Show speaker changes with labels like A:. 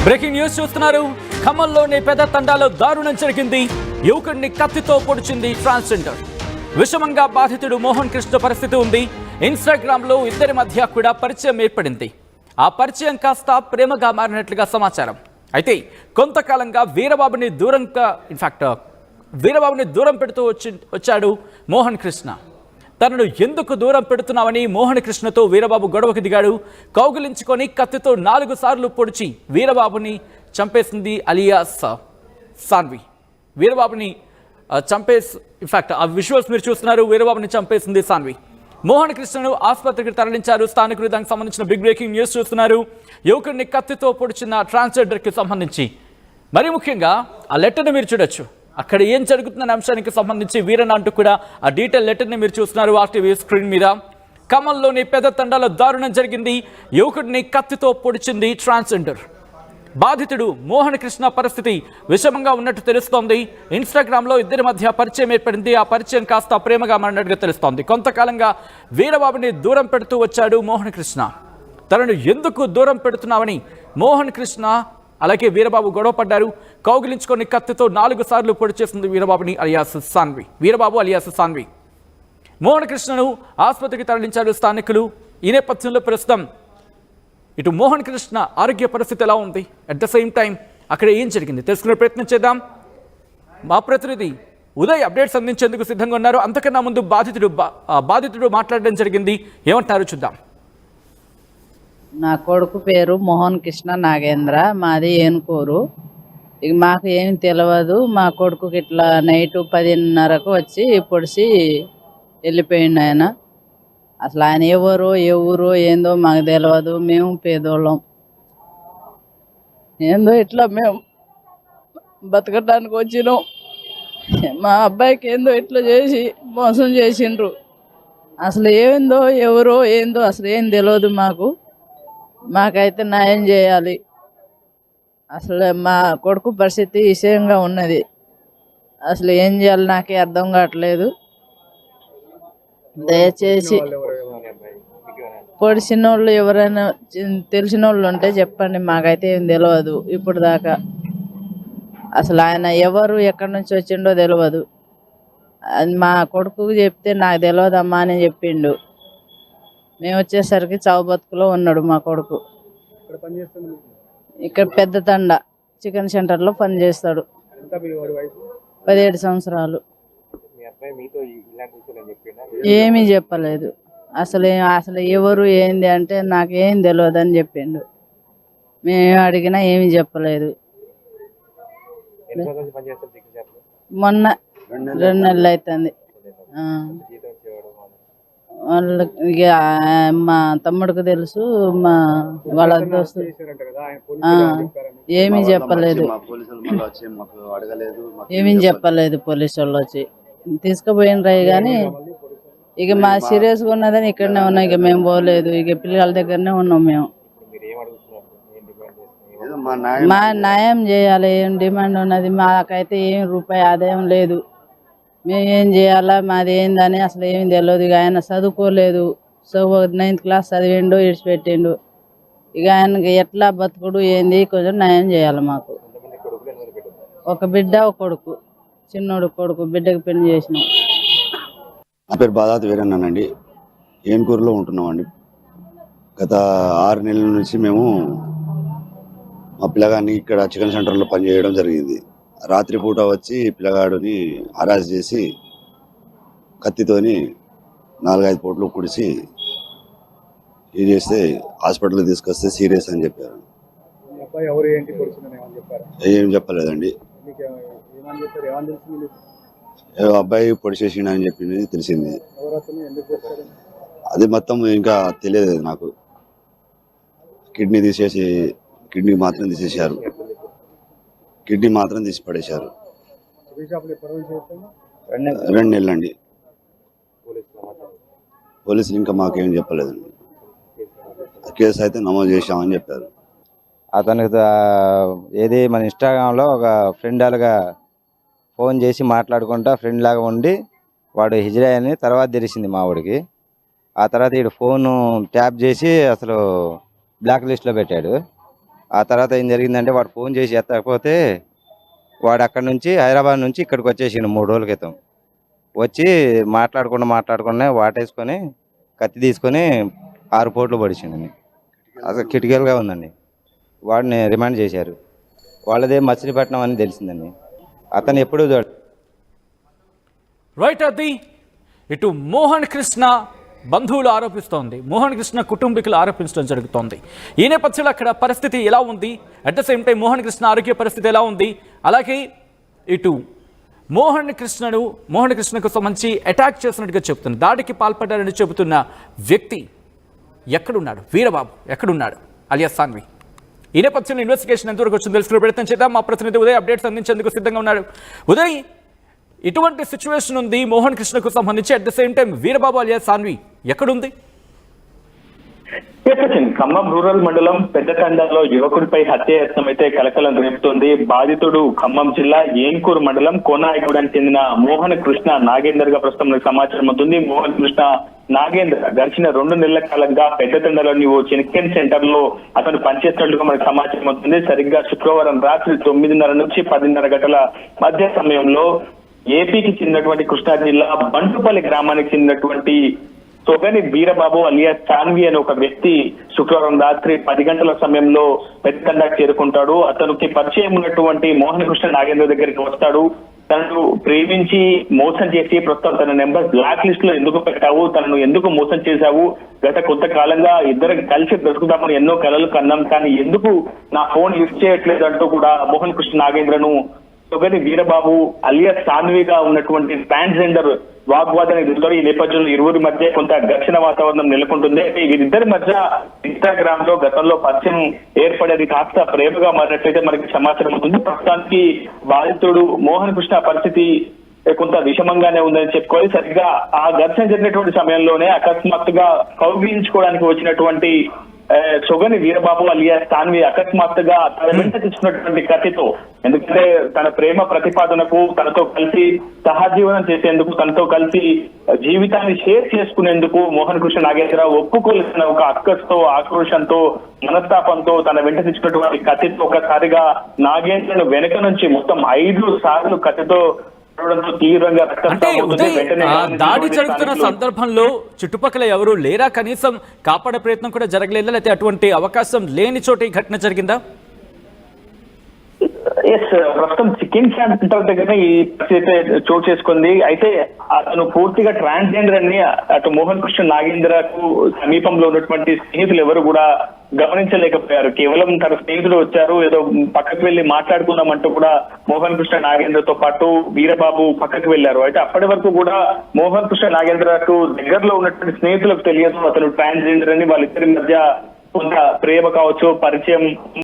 A: Breaking news చూస్తున్నారు. ఖమ్మంలోని పెద్ద తండాలో దారుణం జరిగింది. యువకుడిని కత్తితో పొడిచింది ట్రాన్స్జెండర్. విషమంగా బాధితుడు మోహన్ కృష్ణ పరిస్థితి ఉంది. ఇన్స్టాగ్రామ్ లో ఇద్దరి మధ్య కూడా పరిచయం ఏర్పడింది. ఆ పరిచయం కాస్త ప్రేమగా మారినట్లుగా సమాచారం. అయితే కొంతకాలంగా వీరబాబుని దూరం పెడుతూ వచ్చాడు మోహన్ కృష్ణ. తనను ఎందుకు దూరం పెడుతున్నామని మోహన్ కృష్ణతో వీరబాబు గొడవకు దిగాడు. కౌగిలించుకొని కత్తితో 4 సార్లు పొడిచి వీరబాబుని చంపేసింది అలియాస్ సాన్వి. వీరబాబుని ఆ విజువల్స్ మీరు చూస్తున్నారు. వీరబాబుని చంపేసింది సాన్వి. మోహన్ కృష్ణను ఆసుపత్రికి తరలించారు స్థానికులు. దానికి సంబంధించిన బిగ్ బ్రేకింగ్ న్యూస్ చూస్తున్నారు. యువకుడిని కత్తితో పొడిచిన ట్రాన్స్జెండర్కి సంబంధించి మరి ముఖ్యంగా ఆ లెటర్ని మీరు చూడొచ్చు. అక్కడ ఏం జరుగుతున్న అంశానికి సంబంధించి వీరన్న అంటూ కూడా ఆ డీటెయిల్ లెటర్ని మీరు చూస్తున్నారు ఆర్టీవీ స్క్రీన్ మీద. ఖమ్మంలోని పెద్ద తండాలో దారుణం జరిగింది. యువకుడిని కత్తితో పొడిచింది ట్రాన్స్జెండర్. బాధితుడు మోహన్ కృష్ణ పరిస్థితి విషమంగా ఉన్నట్టు తెలుస్తోంది. ఇన్స్టాగ్రామ్లో ఇద్దరి మధ్య పరిచయం ఏర్పడింది. ఆ పరిచయం కాస్త ప్రేమగా మారినట్టుగా తెలుస్తోంది. కొంతకాలంగా వీరబాబుని దూరం పెడుతూ వచ్చాడు మోహన్ కృష్ణ. తనను ఎందుకు దూరం పెడుతున్నామని మోహన్ కృష్ణ అలాగే వీరబాబు గొడవ పడ్డారు. కౌగిలించుకొని కత్తితో 4 సార్లు పొడి చేసింది వీరబాబు అలియాస్ సాన్వి. మోహన్ కృష్ణను ఆసుపత్రికి తరలించారు స్థానికులు. ఈ నేపథ్యంలో ప్రస్తుతం ఇటు మోహన్ కృష్ణ ఆరోగ్య పరిస్థితి ఎలా ఉంది, అట్ ద సేమ్ టైం అక్కడ ఏం జరిగింది తెలుసుకునే ప్రయత్నం చేద్దాం. మా ప్రతినిధి ఉదయ్ అప్డేట్స్ అందించేందుకు సిద్ధంగా ఉన్నారు. అంతకన్నా ముందు బాధితుడు మాట్లాడడం జరిగింది. ఏమంటారు చూద్దాం.
B: నా కొడుకు పేరు మోహన్ కృష్ణ నాగేంద్ర, మాది ఏనుకూరు. ఇక మాకు ఏం తెలియదు. మా కొడుకుకి ఇట్లా నైట్ 10:30కు వచ్చి పొడిచి వెళ్ళిపోయిండు ఆయన. అసలు ఆయన ఎవరో ఏ ఊరో ఏందో మాకు తెలియదు. మేము పేదోళ్ళం, ఏందో ఇట్లా మేము బతకడానికి వచ్చినాం. మా అబ్బాయికి ఏందో ఇట్లా చేసి మోసం చేసిండ్రు. అసలు ఏందో ఎవరో ఏందో అసలు ఏం తెలియదు మాకైతే న్యాయం చేయాలి. అసలు మా కొడుకు పరిస్థితి విషయంగా ఉన్నది. అసలు ఏం చేయాలి నాకే అర్థం కావట్లేదు. దయచేసి పొడిచిన వాళ్ళు ఎవరైనా తెలిసిన వాళ్ళు ఉంటే చెప్పండి. మాకైతే ఏం తెలియదు ఇప్పుడు దాకా. అసలు ఆయన ఎవరు ఎక్కడి నుంచి వచ్చిండో తెలియదు. అది మా కొడుకు చెప్తే నాకు తెలియదమ్మా అని చెప్పిండు. మేము వచ్చేసరికి చావు బతుకులో ఉన్నాడు మా కొడుకు. ఇక్కడ పెద్ద తండ చికెన్ సెంటర్లో పనిచేస్తాడు. 17 సంవత్సరాలు. ఏమీ చెప్పలేదు. అసలు ఎవరు ఏంది అంటే నాకేం తెలియదు అని చెప్పిండు. మేము అడిగినా ఏమీ చెప్పలేదు. మొన్న 2 నెలలు అవుతుంది. వాళ్ళకి ఇక మా తమ్ముడికి తెలుసు, వాళ్ళ దోస్తు ఏమీ చెప్పలేదు. పోలీసు వాళ్ళు వచ్చి తీసుకుపోయినరాయి. కానీ ఇక మా సీరియస్గా ఉన్నదని ఇక్కడనే ఉన్నాం. ఇక మేము పోలేదు. ఇక పిల్లల దగ్గరనే ఉన్నాం. మేము మా న్యాయం చేయాలి. ఏం డిమాండ్ ఉన్నది. మాకైతే ఏం రూపాయి ఆదాయం లేదు. మేము ఏం చేయాలా, మాది ఏందని అసలు ఏమి తెలియదు. ఇక ఆయన చదువుకోలేదు. 9th క్లాస్ చదివిండు, ఇడిచిపెట్టిండు. ఇక ఆయనకి ఎట్లా బతుకుడు ఏంది కొంచెం న్యాయం చేయాలి మాకు. ఒక బిడ్డ ఒక కొడుకు, చిన్నోడు కొడుకు. బిడ్డకి పెళ్లి చేసినాం.
C: నా పేరు బాధాత వీరన్నానండి. ఏనుకూరులో ఉంటున్నామండి. గత 6 నెలల నుంచి మేము మా పిల్లగాడిని ఇక్కడ చికెన్ సెంటర్లో పనిచేయడం జరిగింది. రాత్రిపూట వచ్చి పిల్లగాడిని హరాస్ చేసి కత్తితోని 4-5 పోట్లు కుడిచి ఇది చేస్తే హాస్పిటల్కి తీసుకొస్తే సీరియస్ అని చెప్పారు. ఏం చెప్పలేదండి. అబ్బాయి పొడి చేసిండు అని చెప్పింది తెలిసింది. అది మొత్తం ఇంకా తెలియదు నాకు. కిడ్నీ మాత్రం తీసేశారు. కిడ్నీ మాత్రం తీసి పడేశారు. 2 నెలలండి. పోలీసులు ఇంకా మాకేం చెప్పలేదండి. కేసు అయితే నమోదు చేశామని చెప్పారు.
D: అతనికి ఏది మన ఇన్స్టాగ్రామ్లో ఒక ఫ్రెండ్ అలాగా ఫోన్ చేసి మాట్లాడుకుంటా ఫ్రెండ్ లాగా ఉండి వాడు హిజ్రా అని తర్వాత తెలిసింది మా వాడికి. ఆ తర్వాత వీడు ఫోను ట్యాప్ చేసి అసలు బ్లాక్ లిస్ట్లో పెట్టాడు. ఆ తర్వాత ఏం జరిగిందంటే వాడు ఫోన్ చేసి ఎత్తకపోతే వాడు అక్కడ నుంచి హైదరాబాద్ నుంచి ఇక్కడికి వచ్చేసిండు 3 రోజుల క్రితం. వచ్చి మాట్లాడకుండా వాటేసుకొని కత్తి తీసుకొని 6 పోట్లు పొడిచిండండి. అసలు క్రిటికల్గా ఉందండి. వాడిని రిమాండ్ చేశారు. వాళ్ళదే మచిలీపట్నం అని తెలిసిందండి. అతను ఎప్పుడూ
A: రైట్. అది ఇటు మోహన్ కృష్ణ బంధువులు ఆరోపిస్తోంది, మోహన్ కృష్ణ కుటుంబీకులు ఆరోపించడం జరుగుతోంది. ఈ నేపథ్యంలో అక్కడ పరిస్థితి ఎలా ఉంది, at the same time Mohan Krishna ఆరోగ్య పరిస్థితి ఎలా ఉంది, అలాగే ఇటు మోహన్ కృష్ణకు సంబంధించి అటాక్ చేసినట్టుగా చెబుతున్న, దాడికి పాల్పడ్డారని చెబుతున్న వ్యక్తి ఎక్కడున్నాడు, వీరబాబు ఎక్కడున్నాడు అలియాస్ సాన్వి. ఈ నేపథ్యంలో ఇన్వెస్టిగేషన్ ఎంతవరకు వచ్చిందో తెలుసుకునే ప్రయత్నం చేద్దాం. మా ప్రతినిధి ఉదయ్ అప్డేట్స్ అందించేందుకు సిద్ధంగా ఉన్నాడు. ఉదయ్, ఇటువంటి సిచ్యువేషన్ ఉంది మోహన్ కృష్ణకు సంబంధించి, at the same time Veerababu alias Sanvi ఎక్కడుంది?
E: ఖమ్మం రూరల్ మండలం పెద్దతండాలో యువకుడిపై హత్యాయత్నం అయితే కలకలం రేపుతోంది. బాధితుడు ఖమ్మం జిల్లా ఏంకూరు మండలం కోనాయగూడానికి చెందిన మోహన్ కృష్ణ నాగేందర్ గా ప్రస్తుతం సమాచారం అవుతుంది. మోహన్ కృష్ణ నాగేంద్ర గడిచిన 2 నెలల కాలంగా పెద్దతండలోని ఓ చికెన్ సెంటర్ లో అతను పనిచేస్తున్నట్లుగా మనకు సమాచారం అవుతుంది. సరిగ్గా శుక్రవారం రాత్రి 9:30 నుంచి 10:30 గంటల మధ్య సమయంలో ఏపీకి చెందినటువంటి కృష్ణా జిల్లా బంటుపల్లి గ్రామానికి చెందినటువంటి సొగని వీరబాబు అలియాస్ సాన్వి అనే ఒక వ్యక్తి శుక్రవారం రాత్రి 10 గంటల సమయంలో పెద్దతండాకు చేరుకుంటాడు. అతనికి పరిచయం ఉన్నటువంటి మోహన్ కృష్ణ నాగేంద్ర దగ్గరికి వస్తాడు. తనను ప్రేమించి మోసం చేసి ప్రస్తుతం తన నెంబర్ బ్లాక్ లిస్ట్ లో ఎందుకు పెట్టావు, తనను ఎందుకు మోసం చేశావు, గత కొంతకాలంగా ఇద్దరు కలిసి బ్రతుకుతామని ఎన్నో కలలు కన్నాం, కానీ ఎందుకు నా ఫోన్ యూజ్ చేయట్లేదు అంటూ కూడా మోహన్ కృష్ణ నాగేంద్రను సొగని వీరబాబు అలియాస్ సాన్విగా ఉన్నటువంటి ట్రాన్స్జెండర్ వాగ్వాదం ఎదుర్కొంటారు. ఈ నేపథ్యంలో ఇరువురి మధ్య కొంత ఘర్షణ వాతావరణం నెలకొంటుంది. వీరిద్దరి మధ్య ఇన్స్టాగ్రామ్ లో గతంలో పరిచయం ఏర్పడేది కాస్త ప్రేమగా మారినట్లయితే మనకి సమాచారం ఉంటుంది. ప్రస్తుతానికి బాధితుడు మోహన్ కృష్ణ పరిస్థితి కొంత విషమంగానే ఉందని చెప్పుకోవాలి. సరిగ్గా ఆ ఘర్షణ జరిగినటువంటి సమయంలోనే అకస్మాత్తుగా కౌగిలించుకోవడానికి వచ్చినటువంటి సొగని వీరబాబు అలియాస్ సాన్వి అకస్మాత్తుగా తన వెంట తెచ్చుకున్నటువంటి కత్తితో, ఎందుకంటే తన ప్రేమ ప్రతిపాదనకు తనతో కలిసి సహజీవనం చేసేందుకు, తనతో కలిసి జీవితాన్ని షేర్ చేసుకునేందుకు మోహన్ కృష్ణ నాగేంద్ర ఒప్పుకోలేసిన ఒక అక్కస్తో, ఆక్రోషంతో, మనస్తాపంతో తన వెంట తెచ్చుకున్నటువంటి కత్తితో ఒకసారిగా నాగేంద్రను వెనక నుంచి మొత్తం 5 సార్లు కత్తితో తీవ్రంగా
A: అంటే దాడి జరుగుతున్న సందర్భంలో చుట్టుపక్కల ఎవరు లేరా, కనీసం కాపాడే ప్రయత్నం కూడా జరగలేదా, లేకపోతే అటువంటి అవకాశం లేని చోట ఈ ఘటన జరిగిందా?
E: ప్రస్తుతం చికెన్ సెంటర్ దగ్గర ఈ పరిస్థితి చోటు చేసుకుంది. అయితే అతను పూర్తిగా ట్రాన్స్జెండర్ అని అటు మోహన్ కృష్ణ నాగేంద్రకు సమీపంలో ఉన్నటువంటి స్నేహితులు ఎవరు కూడా గమనించలేకపోయారు. కేవలం తన స్నేహితులు వచ్చారు, ఏదో పక్కకు వెళ్లి మాట్లాడుకుందామంటూ కూడా మోహన్ కృష్ణ నాగేంద్రతో పాటు వీరబాబు పక్కకు వెళ్లారు. అయితే అప్పటి వరకు కూడా మోహన్ కృష్ణ నాగేంద్రకు దగ్గరలో ఉన్నటువంటి స్నేహితులకు తెలియదు అతను ట్రాన్స్జెండర్ అని. వాళ్ళిద్దరి మధ్య కొంత ప్రేమ కావచ్చు, పరిచయం